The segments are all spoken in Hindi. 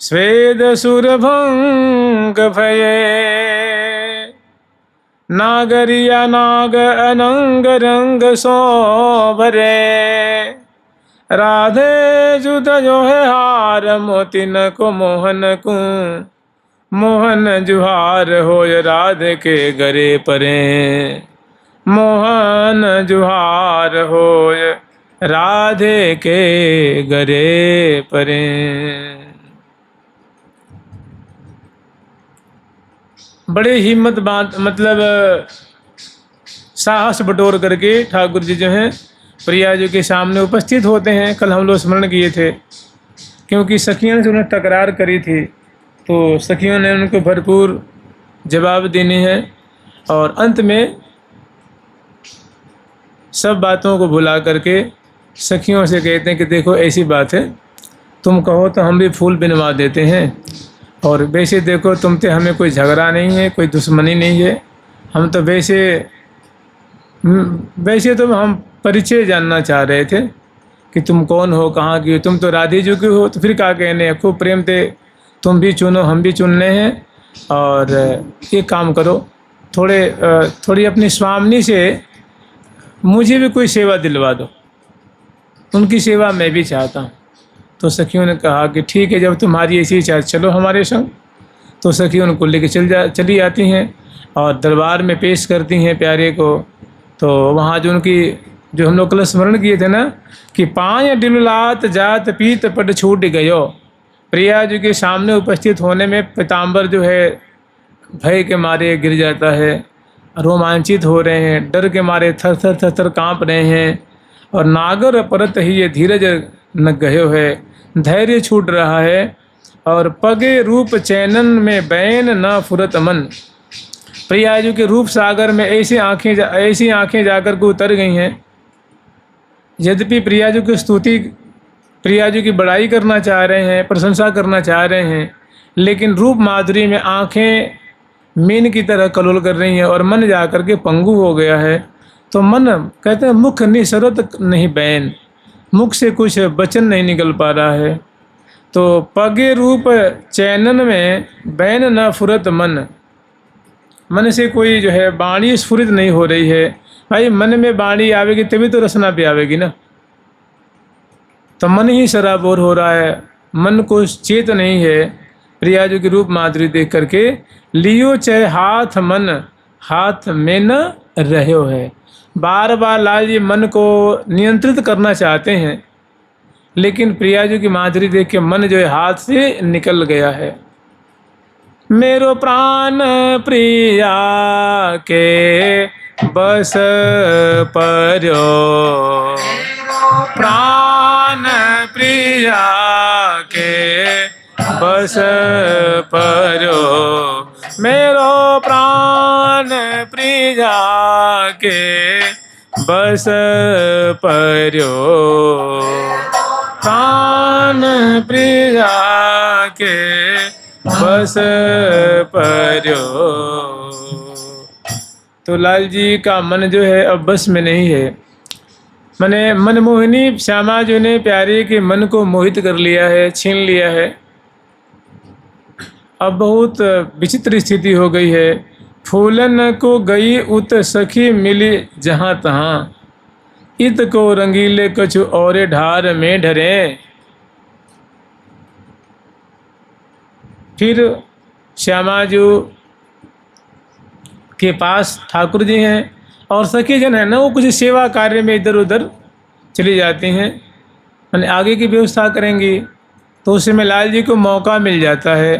स्वेद सुरभंग भये नागरिया नाग अनंग रंग सो भरे राधे जुद जो है हार मोतिन को मोहन को मोहन जुहार होय राधे के गरे परे मोहन जुहार होय राधे के गरे परे। बड़े हिम्मत बात मतलब साहस बटोर करके ठाकुर जी जो हैं प्रिया जी के सामने उपस्थित होते हैं। कल हम लोग स्मरण किए थे, क्योंकि सखियों से उन्हें तकरार करी थी तो सखियों ने उनको भरपूर जवाब देने हैं और अंत में सब बातों को भुला करके सखियों से कहते हैं कि देखो ऐसी बात है, तुम कहो तो हम भी फूल बिनवा देते हैं, और वैसे देखो तुमसे हमें कोई झगड़ा नहीं है, कोई दुश्मनी नहीं है, हम तो वैसे तो हम परिचय जानना चाह रहे थे कि तुम कौन हो, कहाँ की हो। तुम तो राधे जी के हो तो फिर क्या कहने, खूब प्रेम थे, तुम भी चुनो हम भी चुनने हैं। और एक काम करो, थोड़ी अपनी स्वामिनी से मुझे भी कोई सेवा दिलवा दो, उनकी सेवा मैं भी चाहता हूँ। तो सखियों ने कहा कि ठीक है, जब तुम्हारी ऐसी इच्छा चलो हमारे संग। तो सखियों उनको लेके चली आती हैं और दरबार में पेश करती हैं प्यारे को। तो वहाँ जो हम लोग कल स्मरण किए थे ना कि पाँय डिलुलात जात पीत पट छूट गयो। प्रिया जी के सामने उपस्थित होने में पीताम्बर जो है भय के मारे गिर जाता है, रोमांचित हो रहे हैं, डर के मारे थर थर थर थर काँप रहे हैं। और नागर परत ही ये धीरज न गयो है, धैर्य छूट रहा है। और पगे रूप चैनन में बैन न फुरत मन। प्रिया जी के रूप सागर में ऐसी आंखें जाकर के उतर गई हैं। यद्यपि प्रिया जी की स्तुति, प्रिया जी की बड़ाई करना चाह रहे हैं, प्रशंसा करना चाह रहे हैं, लेकिन रूप माधुरी में आंखें मीन की तरह कलोल कर रही हैं और मन जाकर के पंगु हो गया है। तो मन कहते हैं मुख निसरत नहीं बैन, मुख से कुछ वचन नहीं निकल पा रहा है। तो पगे रूप चैनन में बैन न फुरत मन, मन से कोई जो है वाणी स्फुरित नहीं हो रही है। भाई मन में वाणी आवेगी तभी तो रसना भी आवेगी ना। तो मन ही सराबोर हो रहा है, मन को चेत नहीं है। प्रिया जी की रूप माधुरी देख करके लियो चाहे हाथ मन हाथ में न रहो है। बार बार लाल जी मन को नियंत्रित करना चाहते हैं, लेकिन प्रिया जी की माधुरी देख के मन जो है हाथ से निकल गया है। मेरो प्राण प्रिया के बस पर्यो, प्राण प्रिया के बस पर्यो, मेरो प्राण प्रिया के बस पर्यो, प्राण प्रिया के बस पर्यो। तो लाल जी का मन जो है अब बस में नहीं है। मैंने मनमोहिनी श्यामा जी ने प्यारे के मन को मोहित कर लिया है, छीन लिया है। अब बहुत विचित्र स्थिति हो गई है। फूलन को गई उत सखी मिली जहाँ तहाँ, इत को रंगीले कछु और ढार में ढरे। फिर श्यामा जी के पास ठाकुर जी हैं और सखी जन है ना, वो कुछ सेवा कार्य में इधर उधर चली जाती हैं, मैंने आगे की व्यवस्था करेंगी। तो उस समय लाल जी को मौका मिल जाता है।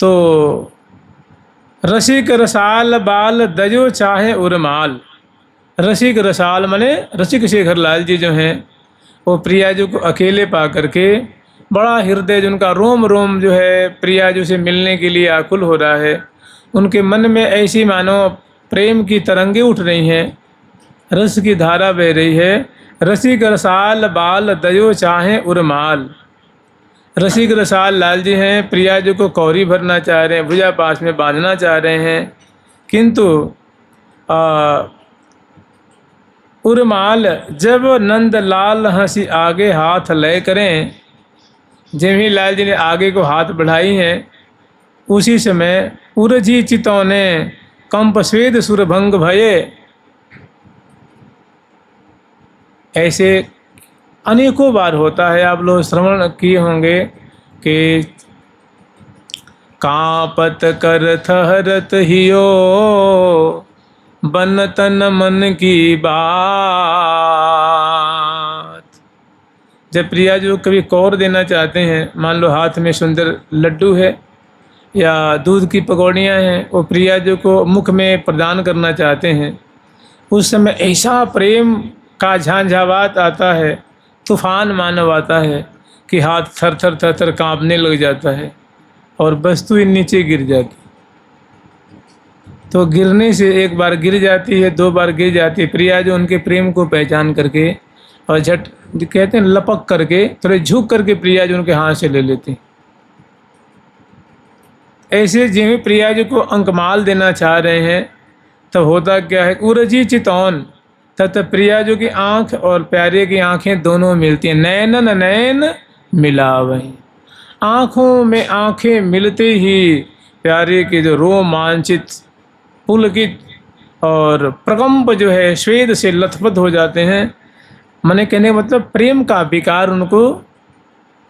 तो रसिक रसाल बाल दजो चाहे उर्माल। रसिक रसाल माने रसिक शेखर लाल जी जो हैं वो प्रिया जी को अकेले पा करके बड़ा हृदय, जिनका रोम रोम जो है प्रिया जी से मिलने के लिए आकुल हो रहा है। उनके मन में ऐसी मानो प्रेम की तरंगे उठ रही हैं, रस की धारा बह रही है। रसिक रसाल बाल दजो चाहे उर्माल। रसिक रसाल लाल जी हैं, प्रिया जी को कौरी भरना चाह रहे हैं, भुजा पास में बांधना चाह रहे हैं, किंतु उर्माल जब नंद लाल हंसी आगे हाथ लय करें जयमी लाल जी ने आगे को हाथ बढ़ाई हैं, उसी समय उरजी चितौने कंप स्वेद सुरभंग भये। ऐसे अनेकों बार होता है, आप लोग श्रवण किए होंगे कि कांपत कर थहरत हियो बन तन मन की बात। जब प्रिया जो कभी कौर देना चाहते हैं, मान लो हाथ में सुंदर लड्डू है या दूध की पकौड़ियाँ हैं, वो प्रिया जो को मुख में प्रदान करना चाहते हैं, उस समय ऐसा प्रेम का झांझावात आता है, तूफान मानव आता है कि हाथ थर थर थर थर काँपने लग जाता है और वस्तु ही नीचे गिर जाती। तो गिरने से एक बार गिर जाती है, दो बार गिर जाती है, प्रिया जो उनके प्रेम को पहचान करके और झट कहते हैं लपक करके थोड़े झुक करके प्रिया जो उनके हाथ से ले लेती। ऐसे जिन्हें प्रिया जी को अंकमाल देना चाह रहे हैं, तब होता क्या है, उरजी चितौन, तब प्रिया जो की आंख और प्यारे की आंखें दोनों मिलती हैं। नैनन नैन मिलावहीं, आंखों में आंखें मिलते ही प्यारे के जो रोमांचित पुलकित और प्रकंप जो है श्वेद से लथपथ हो जाते हैं। मैंने कहने का मतलब प्रेम का विकार, उनको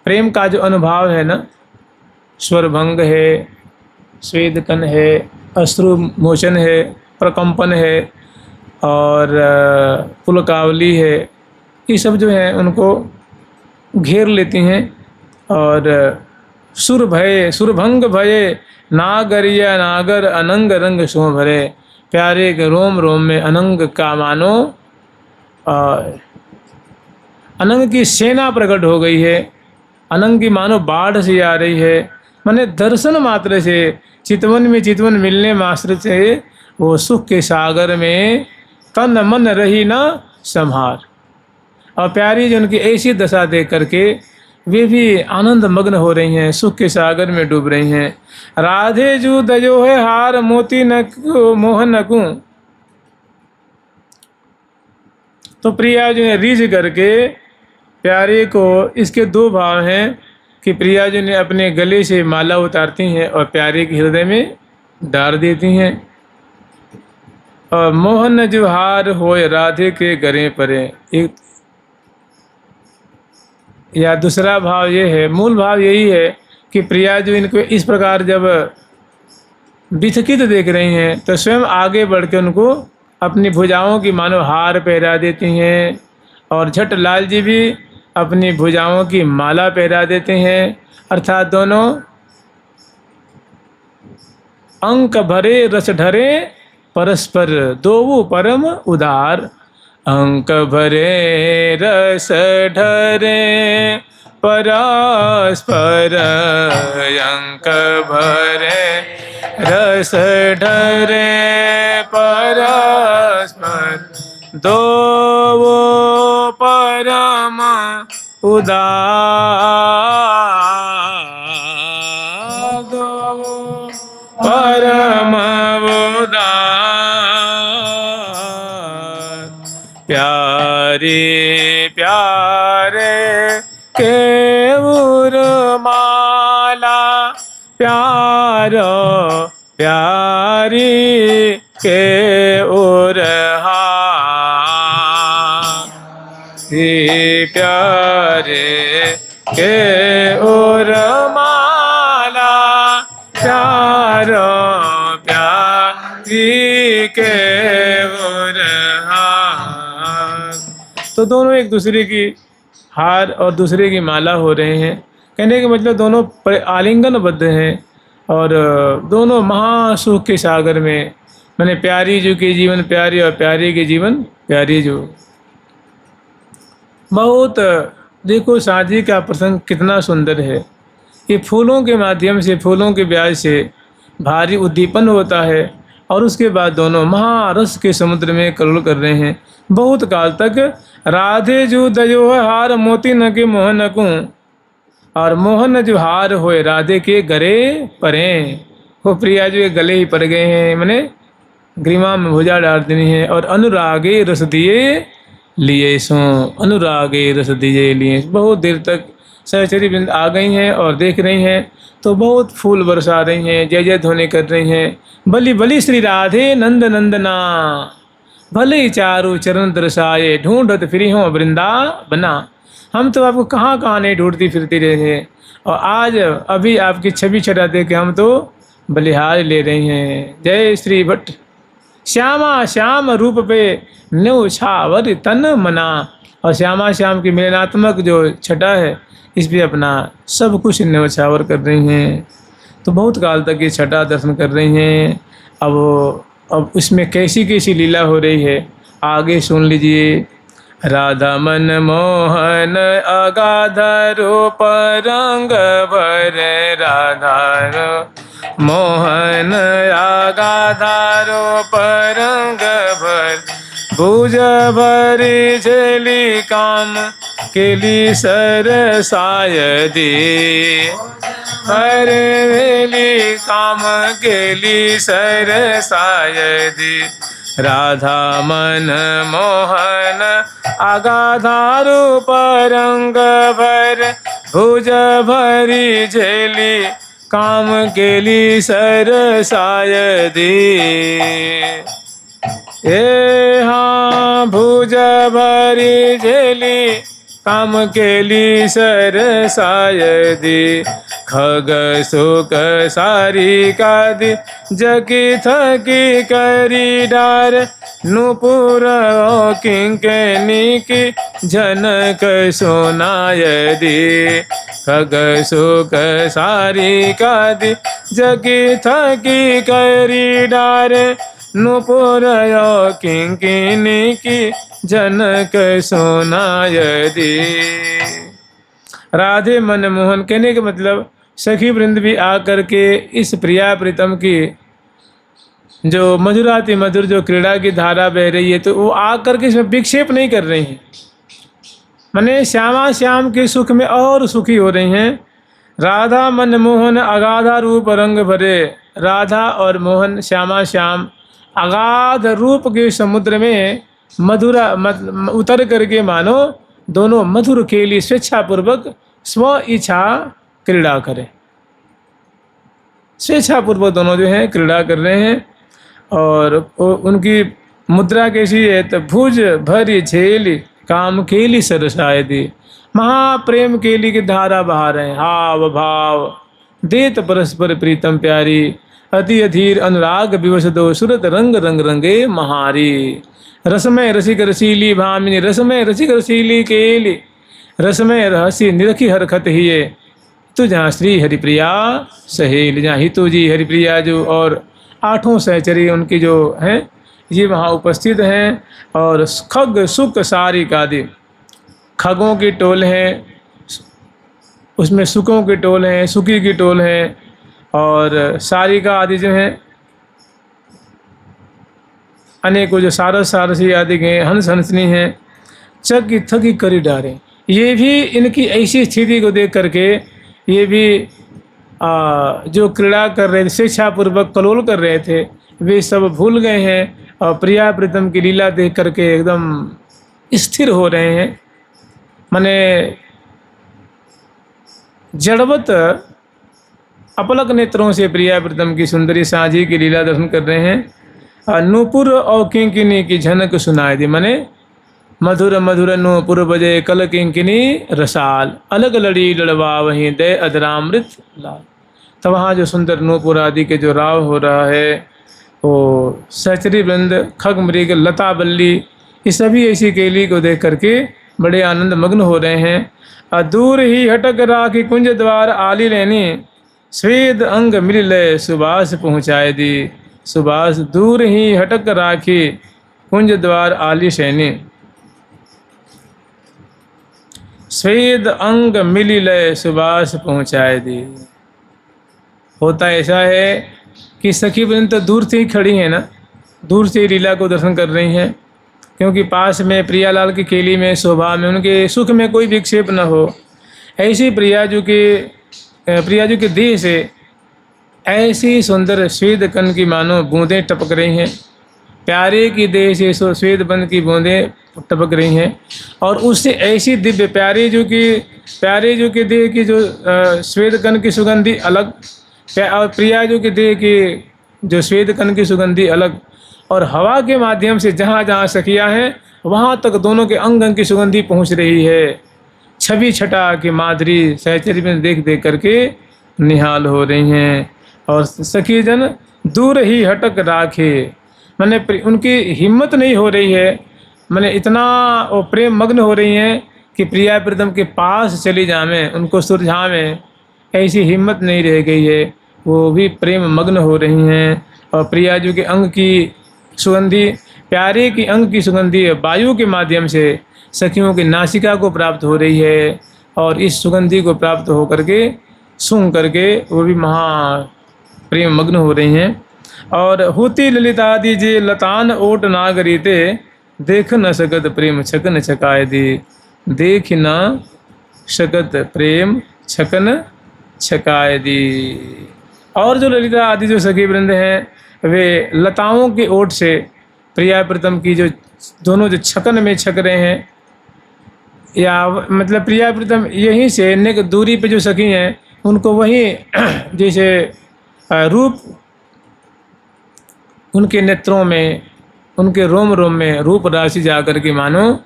प्रेम का जो अनुभव है ना, स्वरभंग है, स्वेदकन है, अश्रु मोचन है, प्रकंपन है और पुलकावली है, ये सब जो है उनको घेर लेती हैं। और सुर भय सुरभंग भये नागरिया नागर अनंग रंग सो भरे। प्यारे के रोम रोम में अनंग का मानो अनंग की सेना प्रकट हो गई है, अनंग की मानो बाढ़ सी आ रही है। मैंने दर्शन मात्र से चितवन में चितवन मिलने मात्र से वो सुख के सागर में तन मन रही ना संभार। और प्यारी जो उनकी ऐसी दशा देख करके वे भी आनंद मग्न हो रही हैं, सुख के सागर में डूब रही हैं। राधे जू दजो है हार मोती न मोहन नकूं। तो प्रिया जी ने रीझ करके प्यारे को, इसके दो भाव हैं कि प्रिया जी ने अपने गले से माला उतारती हैं और प्यारे के हृदय में डाल देती हैं। और मोहन जो हार होए राधे के गरे परे, एक या दूसरा भाव ये है, मूल भाव यही है कि प्रिया जो इनको इस प्रकार जब विथकित देख रही हैं तो स्वयं आगे बढ़ के उनको अपनी भुजाओं की मानो हार पहरा देती हैं और झट लाल जी भी अपनी भुजाओं की माला पहरा देते हैं। अर्थात दोनों अंक भरे रस ढरे परस्पर दोवो परम उदार। अंक भरे रस ढरे परस्पर, अंक भरे रस ढरे परस्पर दोवो परम उदार, दोवो परम उदार। प्यारे प्यारे के उर्माला, प्यारो प्यारी के उरहार। प्यारे के उर्माला, प्यारो प्यारी के उरहार। तो दोनों एक दूसरे की हार और दूसरे की माला हो रहे हैं। कहने का मतलब दोनों आलिंगनबद्ध हैं और दोनों महासुख के सागर में, मैंने प्यारी जो के जीवन प्यारी और प्यारी के जीवन प्यारी जो। बहुत देखो शादी का प्रसंग कितना सुंदर है। ये फूलों के माध्यम से, फूलों के ब्याज से भारी उद्दीपन होता है और उसके बाद दोनों महारस के समुद्र में करोल कर रहे हैं बहुत काल तक। राधे जो दजो हार मोती न के मोहन नकूं, और मोहन जो हार होए राधे के गरे परे। वो प्रिया जो गले ही पड़ गए हैं, मैंने ग्रीमा में भुजा डाल देनी है। और अनुरागे रस दिए लिए सो, अनुरागे रस दिए लिए। बहुत देर तक सहचरी वृंद आ गई हैं और देख रही हैं तो बहुत फूल बरसा रही हैं, जय जय ध्वनि कर रही हैं। बलि बलि श्री राधे नंद नंदना, भले चारू चरण दर्शाए, ढूंढत फिरी हो वृंदावना। हम तो आपको कहाँ कहाँ नहीं ढूंढती फिरती रहे हैं, और आज अभी आपकी छवि छटा दे के हम तो बलिहार ले रही हैं। जय श्री भट्ट। श्यामा श्याम रूप पे न्यौछावर तन मना, और श्यामा श्याम की मिलनात्मक जो छटा है इस पे अपना सब कुछ न्यौछावर कर रही हैं। तो बहुत काल तक ये छटा दर्शन कर रही हैं। अब उसमें कैसी कैसी लीला हो रही है आगे सुन लीजिए। राधा मन मोहन अगाध रूप रंग भर, राधा मोहन अगाध रूप रंग भर, भुज भरी झेली काम केली सरसाय दी, हरेली काम केली सरसाय दी। राधा मन मोहन अगाधा रूप रंग भर, भुज भरी झेली काम केली सरसाय दी। ए हाँ भुज भरी झेली काम केली सरसाय दी। खग सुख सारी कादि जकी थकी करी डार, नुपुर किंकनी की झनक सुनाय दी। खग सुख सारी कादि जकी थकी करी डार, नुपुर किंकिनी की जनक सुनाय दी। राधे मन मोहन कहने के मतलब सखी वृंद भी आकर के इस प्रिया प्रीतम की जो मधुराति मधुर जो क्रीड़ा की धारा बह रही है तो वो आकर के इसमें विक्षेप नहीं कर रही हैं, माने श्यामा श्याम के सुख में और सुखी हो रही हैं। राधा मन मोहन अगाधा रूप रंग भरे, राधा और मोहन श्यामा श्याम अगाध रूप के समुद्र में मधुरा उतर करके मानो दोनों मधुर के लिए स्वेच्छापूर्वक स्व इच्छा क्रीड़ा करें। स्वेच्छापूर्वक दोनों जो हैं क्रीड़ा कर रहे हैं। और उनकी मुद्रा कैसी है तो भुज भरी झेली काम केली सरसाय दी, महाप्रेम केली की धारा बहा रहे हैं। हाव भाव देत परस्पर प्रीतम प्यारी, अति अधीर अनुराग विवश दो, सुरत रंग रंग रंगे महारी। रसमय रसिक रसीली भामिनी, रसमय रसिक रसीली केली, रसमय रहसी निरखी हरखत हिये, तू जहाँ श्री हरिप्रिया सहेल, जहाँ हितु जी हरिप्रिया जो और आठों सहचरी उनकी जो हैं ये वहाँ उपस्थित हैं। और खग सुख सारी कादि, खगों की टोल हैं, उसमें सुखों की टोल हैं, सुखी की टोल हैं, और सारी का आदि जो हैं अनेकों जो सारस सारसी आदि के हंस हंसनी हैं, चकी थकी करी डारे। ये भी इनकी ऐसी स्थिति को देख करके ये भी जो क्रीड़ा कर रहे थे, स्वेच्छापूर्वक कलोल कर रहे थे, वे सब भूल गए हैं और प्रिया प्रीतम की लीला देख करके एकदम स्थिर हो रहे हैं। माने जड़वत अपलक नेत्रों से प्रिया प्रीतम की सुंदरी साझी की लीला दर्शन कर रहे हैं। नूपुर और किंकिनी की झनक सुनाई दी, माने मधुर मधुर नूपुर बजे कल किंकिनी रसाल, अलग लड़ी लड़वा वहीं दे अधरामृत लाल। तो वहाँ जो सुंदर नूपुर आदि के जो राव हो रहा है, वो सहचरी वृंद खग मृग लता बल्ली ये सभी ऐसी केली को देख करके बड़े आनंद मग्न हो रहे हैं। दूर ही हटक राखी कुंज द्वार आली लेनी, स्वेद अंग मिल ले सुबास पहुँचाए दी। सुबास दूर ही हटक राखी कुंज द्वार आली सैनी, स्वेद अंग मिली लय सुबास पहुँचाए दी। होता ऐसा है कि सखी वृंद तो दूर से ही खड़ी है ना, दूर से ही लीला को दर्शन कर रही हैं, क्योंकि पास में प्रियालाल की केली में शोभा में उनके सुख में कोई विक्षेप न हो। ऐसी प्रियाजू के देह से ऐसी सुंदर स्वेद कन की मानो बूंदें टपक रही हैं। प्यारे की देह से श्वेत बंद की बूंदें टपक रही हैं, और उससे ऐसी दिव्य प्यारे जो कि देह की जो श्वेत कण की सुगंधी अलग, और प्रिया जो कि देह की जो श्वेत कण की सुगंधी अलग, और हवा के माध्यम से जहाँ जहाँ सखियाँ हैं वहाँ तक दोनों के अंग अंग की सुगंधी पहुँच रही है। छवि छटा की माधुरी सहचर्य में देख देख करके निहाल हो रही हैं। और सखी जन दूर ही हटक राखे, मैंने उनकी हिम्मत नहीं हो रही है, मैंने इतना वो प्रेम मग्न हो रही हैं कि प्रिया प्रीतम के पास चली जावें, उनको सुरझावें, ऐसी हिम्मत नहीं रह गई है। वो भी प्रेम मग्न हो रही हैं। और प्रिया जी के अंग की सुगंधी, प्यारे की अंग की सुगंधी वायु के माध्यम से सखियों की नासिका को प्राप्त हो रही है, और इस सुगंधी को प्राप्त हो करके सूंघ करके वो भी महा प्रेम मग्न हो रही हैं। और होती ललितादि जे लतान ओट नागरीते, देख न सकत प्रेम छकन छकाए दी, देख न सकत प्रेम छकन छकाए दी। और जो ललिता आदि जो सखी वृंद हैं वे लताओं की ओट से प्रिया प्रीतम की जो दोनों जो छकन में छक रहे हैं, या मतलब प्रिया प्रीतम यहीं से नेक दूरी पे जो सखी हैं उनको वहीं जैसे रूप उनके नेत्रों में, उनके रोम रोम में रूप राशि जा कर के मानो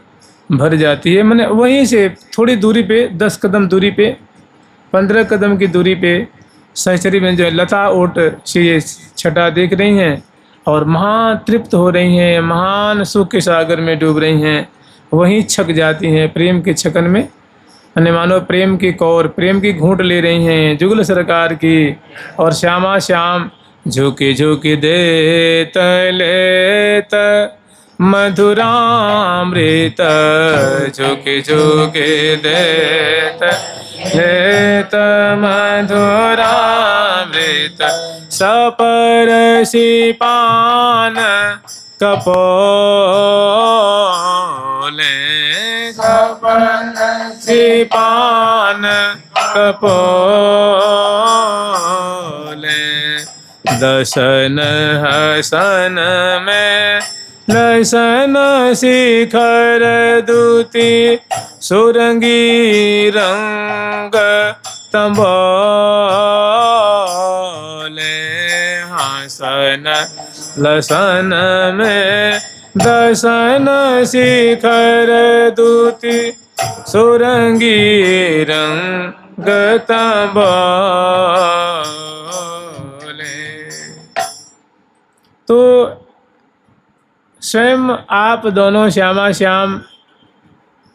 भर जाती है। मैंने वहीं से थोड़ी दूरी पे, 10 कदम दूरी पे, 15 कदम की दूरी पे सहचरी में जो है लता ओट से ये छटा देख रही हैं और महान तृप्त हो रही हैं, महान सुख के सागर में डूब रही हैं, वहीं छक जाती हैं प्रेम के छकन में। अन्य मानो प्रेम की कौर, प्रेम की घूंट ले रही हैं जुगल सरकार की। और श्यामा श्याम झुकी झुकी देत लेत मधुरामृत, झुकी झुकी देत लेत मधुरामृत, सपरसी पान कपोले, सपरसी पान कपोले, दसन हसन में लसन शिखर दूती, सुरंगी रंग तंबोले, हसन लसन में दसन शिखर दूती, सुरंगी रंग तंबोले। तो स्वयं आप दोनों श्यामा श्याम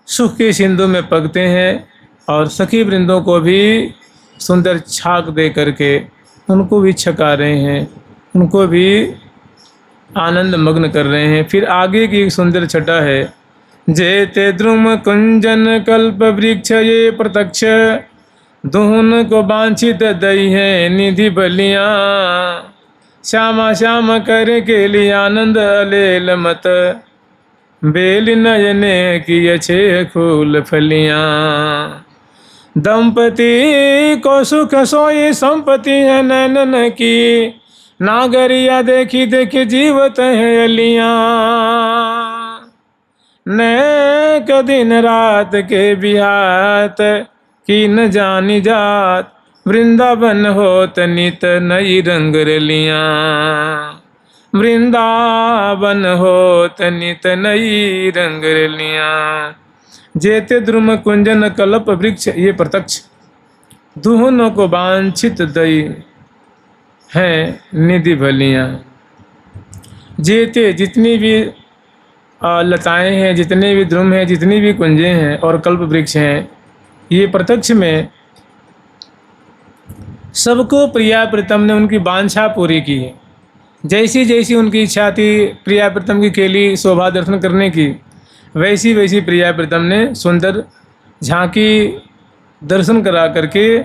सुख के सिंधु में पगते हैं और सखी वृंदों को भी सुंदर छाक दे करके उनको भी छका रहे हैं, उनको भी आनंद मग्न कर रहे हैं। फिर आगे की एक सुंदर छटा है, जेते द्रुम कुंजन कल्प वृक्ष ये प्रत्यक्ष, दुहन को वांछित दई है निधि बलियाँ, श्यामा श्याम करे के लिए आनंद अलेल मत, बेल नयने की अच्छे फूल फलियाँ, दंपति को सुख सोई संपत्ति है नैनन की, नागरिया देखी देखी जीवत है अलियाँ, नेक दिन रात के बिहात की न जानी जात, वृंदावन होत नित नई रंग रलियाँ, वृंदावन होत नित नई रंग रलियाँ, जेते द्रुम कुंजन कल्प वृक्ष ये प्रत्यक्ष, दुहनों को वांछित दई हैं निधि भलियाँ। जेते जितनी भी लताएं हैं, जितने भी द्रुम हैं, जितनी भी कुंजें हैं और कल्प वृक्ष हैं, ये प्रत्यक्ष में सबको प्रिया प्रीतम ने उनकी वांछा पूरी की है। जैसी जैसी उनकी इच्छा थी प्रिया प्रीतम की केली शोभा दर्शन करने की, वैसी वैसी प्रिया प्रीतम ने सुंदर झांकी दर्शन करा करके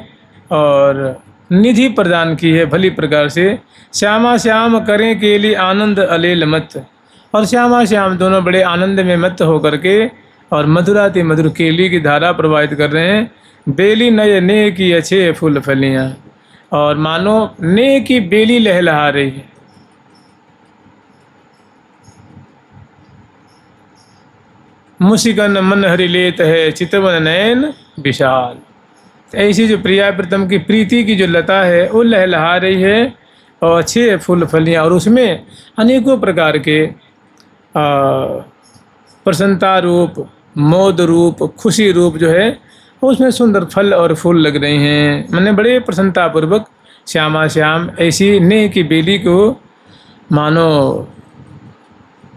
और निधि प्रदान की है भली प्रकार से। श्यामा श्याम करें केली आनंद अलेल मत, और श्यामा श्याम दोनों बड़े आनंद में मत होकर के और मधुराति मधुर केली की धारा प्रवाहित कर रहे हैं। बेली नय ने की अच्छे फूल फलियाँ, और मानो ने की बेली लहलहा रही है। मुसिकन मन हरि लेत है चितवन नयन विशाल। ऐसी जो प्रिया प्रीतम की प्रीति की जो लता है वो लहलहा रही है और अच्छे फूल फलियाँ, और उसमें अनेकों प्रकार के प्रसन्नता रूप, मोद रूप, खुशी रूप जो है उसमें सुंदर फल और फूल लग रहे हैं। मैंने बड़े प्रसन्नतापूर्वक श्यामा श्याम ऐसी नेह की बेली को मानो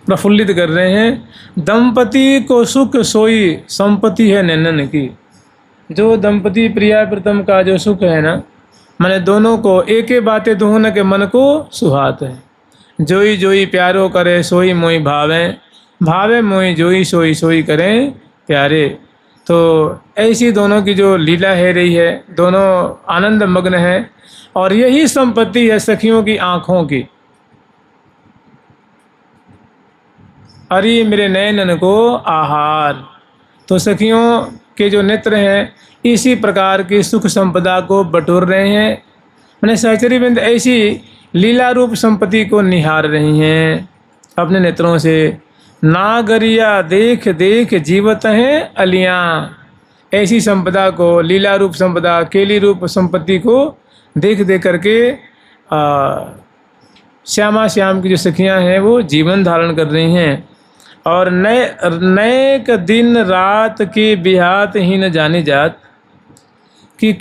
प्रफुल्लित कर रहे हैं। दंपति को सुख सोई संपत्ति है नैनन की। जो दंपति प्रिया प्रीतम का जो सुख है ना, मैंने दोनों को एक ही बातें दोनों के मन को सुहात है। जोई जोई प्यारो करे सोई मोई भावे, भावे मोई जोई सोई सोई करें प्यारे। तो ऐसी दोनों की जो लीला है रही है, दोनों आनंद मग्न है, और यही संपत्ति है सखियों की आँखों की। अरे मेरे नयनन को आहार, तो सखियों के जो नेत्र हैं इसी प्रकार की सुख संपदा को बटोर रहे हैं। मैंने सहचरी बिंद ऐसी लीला रूप संपत्ति को निहार रही हैं अपने नेत्रों से। नागरिया देख देख जीवत हैं अलियाँ, ऐसी संपदा को, लीला रूप संपदा, केली रूप संपत्ति को देख देख करके श्यामा श्याम की जो सखियाँ हैं वो जीवन धारण कर रही हैं। और नए दिन रात की बिहात ही न जानी जात कि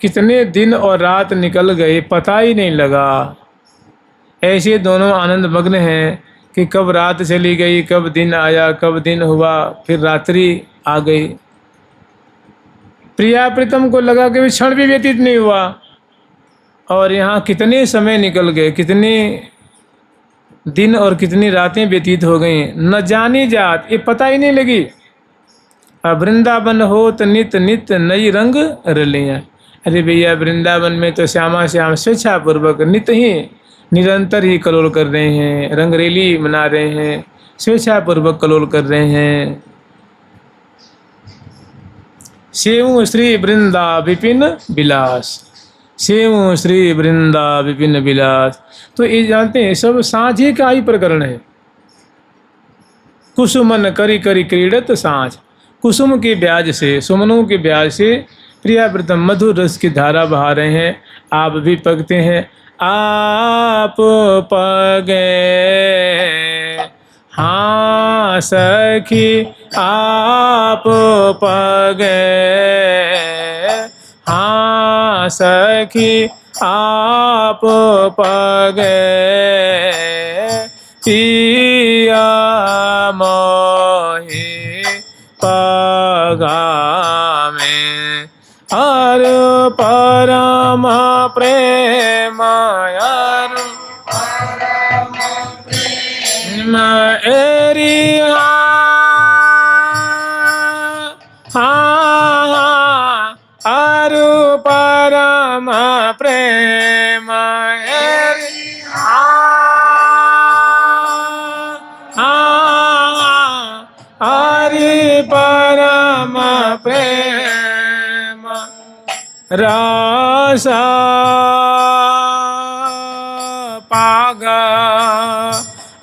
कितने दिन और रात निकल गए पता ही नहीं लगा। ऐसे दोनों आनंद मग्न हैं कि कब रात चली गई, कब दिन आया, कब दिन हुआ, फिर रात्रि आ गई। प्रिया प्रीतम को लगा कि क्षण भी व्यतीत नहीं हुआ, और यहाँ कितने समय निकल गए, कितने दिन और कितनी रातें व्यतीत हो गई, न जानी जात, ये पता ही नहीं लगी। अब वृंदावन हो तो नित नित नई रंग रलियाँ। अरे भैया, वृंदावन में तो श्यामा श्याम स्वेच्छापूर्वक नित ही निरंतर ही कलोल कर रहे हैं, रंगरेली मना रहे हैं, स्वेच्छापूर्वक कलोल कर रहे हैं। सेवु श्री वृंदा विपिन विलास, सेवु श्री वृंदा विपिन विलास। तो ये जानते हैं सब साँझी का ही प्रकरण है। कुसुमन करी करी क्रीडत साँझ, कुसुम के ब्याज से, सुमनों के ब्याज से प्रिया प्रीतम मधुर रस की धारा बहा रहे हैं। आप भी पगते हैं, आप पगे हाँ सखी, आप पगे हाँ सखी, आप पगे पिया मोहि पगा में, हर परम प्रेम, हर परम प्रेम एरी हाँ, हर परम प्रेम एरी हरि परम प्रेम रस पाग,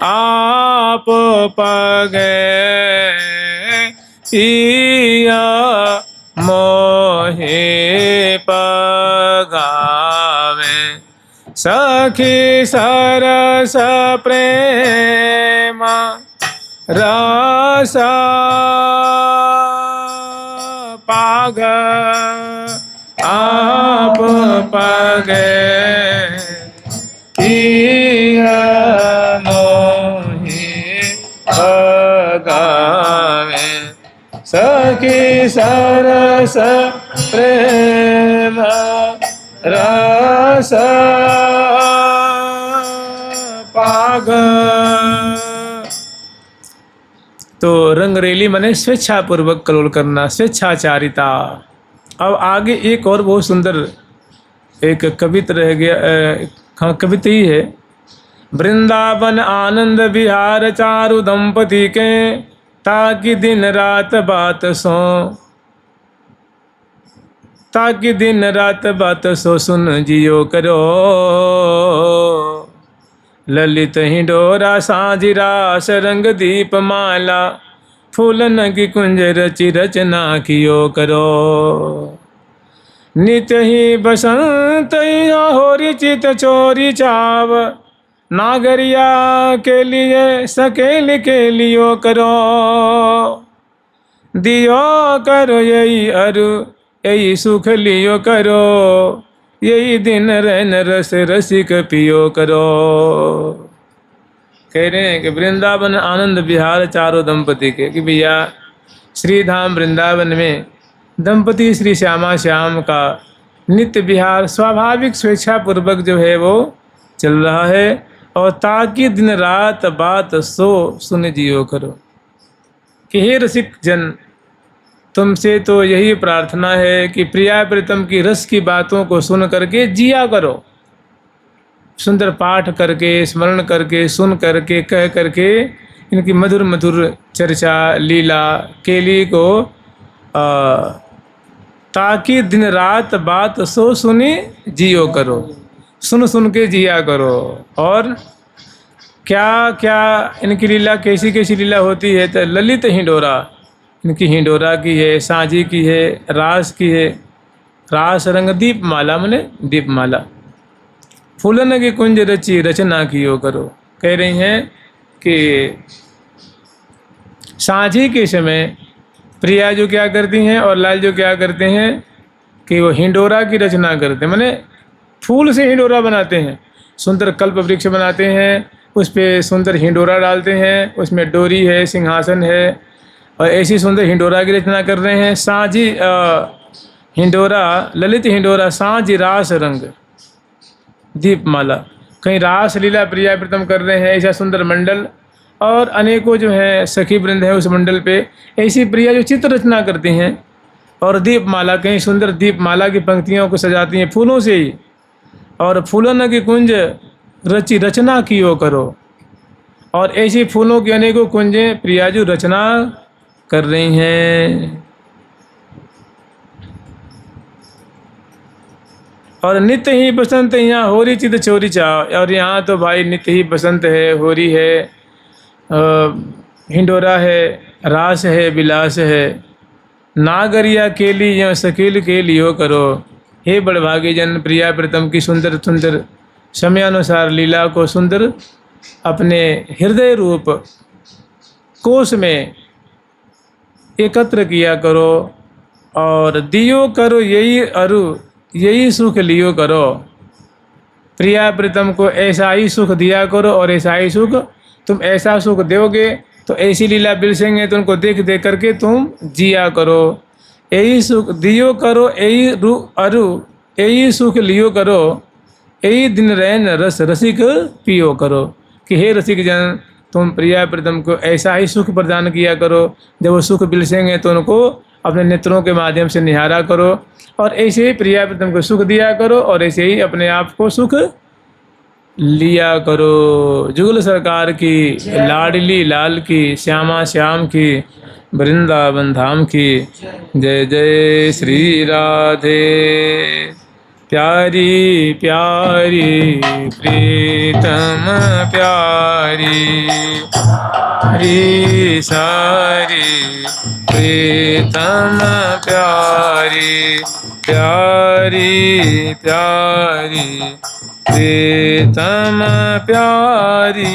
आप पगे पिया मोहि पगावे, सखी सरस प्रेम रस पाग, आप पगे पिया मोहि पगावे, सखी सरस प्रेम रस पाग। तो रंगरेली माने स्वेच्छापूर्वक कलोल करना, स्वेच्छाचारिता। अब आगे एक और बहुत सुंदर एक कवित रह गया, हाँ कविता ही है। वृंदावन आनंद विहार चारु दंपति के, ताकि दिन रात बात सो, ताकि दिन रात बात सो सुन जियो करो, ललित ही डोरा साझी रास रंग दीप माला, फूलन की कुंज रचि रचना कियो करो। नित ही बसंत यहाँ होरी चित चोरी चाव, नागरिया के लिए सकेल के लियो करो। दियो करो यही अरु यही सुख लियो करो, यही दिन रैन रस रसिक पियो करो। कह रहे हैं कि वृंदावन आनंद विहार चारों दंपति के, कि भैया श्री धाम वृंदावन में दंपति श्री श्यामा श्याम का नित्य विहार स्वाभाविक स्वेच्छा पूर्वक जो है वो चल रहा है। और ताकि दिन रात बात सो सुन जियो करो, कि हे रसिक जन, तुमसे तो यही प्रार्थना है कि प्रिया प्रीतम की रस की बातों को सुन करके जिया करो। सुंदर पाठ करके, स्मरण करके, सुन करके, कह करके इनकी मधुर मधुर चर्चा लीला केली को ताकि दिन रात बात सो सुनी जियो करो, सुन सुन के जिया करो। और क्या क्या इनकी लीला, कैसी कैसी लीला होती है, तो ललित हिंडोरा इनकी हिंडोरा की है, सांझी की है, रास की है। रास रंग दीपमाला मने दीपमाला। फूलन की कुंज रची रचना कियो करो। कह रही हैं कि सांझी के समय प्रिया जो क्या करती हैं और लाल जो क्या करते हैं कि वो हिंडोरा की रचना करते हैं, माने फूल से हिंडोरा बनाते हैं। सुंदर कल्प वृक्ष बनाते हैं, उस पर सुंदर हिंडोरा डालते हैं, उसमें डोरी है, सिंहासन है, और ऐसी सुंदर हिंडोरा की रचना कर रहे हैं। सांझी हिंडोरा, ललित हिंडोरा, सांझी रास रंग दीपमाला। कहीं रास लीला प्रिया प्रीतम कर रहे हैं, ऐसा सुंदर मंडल, और अनेकों जो है सखी वृंद है उस मंडल पे ऐसी प्रिया जो चित्र रचना करती हैं। और दीपमाला, कहीं सुंदर दीपमाला की पंक्तियों को सजाती हैं फूलों से ही। और फूलन की कुंज रची रचना कियो करो, और ऐसी फूलों की अनेकों कुंजें प्रिया जो रचना कर रही हैं। और नित्य ही बसंत यहाँ होरी चित चोरी चाव, और यहाँ तो भाई नित्य ही बसंत है, होरी है, हिंडोरा है, रास है, विलास है। नागरिया केली या सकील के लियो करो। हे बड़भागी जन, प्रिया प्रीतम की सुंदर सुंदर समयानुसार लीला को सुंदर अपने हृदय रूप कोश में एकत्र किया करो, और दियो करो यही अरु यही सुख लियो करो। प्रिया प्रीतम को ऐसा ही सुख दिया करो, और ऐसा ही सुख तुम ऐसा सुख दोगे तो ऐसी लीला बिरसेंगे तो उनको देख देख करके तुम जिया करो। यही सुख दियो करो, यही अरु यही सुख लियो करो, यही दिन रैन रस रसिक पियो करो। कि हे रसिक जन, तुम प्रिया प्रीतम को ऐसा ही सुख प्रदान किया करो, जब वो सुख बिलसेंगे तो उनको अपने नेत्रों के माध्यम से निहारा करो, और ऐसे ही प्रिया प्रीतम को सुख दिया करो, और ऐसे ही अपने आप को सुख लिया करो। जुगल सरकार की, लाडली लाल की, श्यामा श्याम की, वृंदावन धाम की जय जय। श्री राधे प्यारी प्यारी प्रीतम प्यारी, हरी सारी प्रीतम प्यारी, प्यारी प्यारी प्रीतम प्यारी।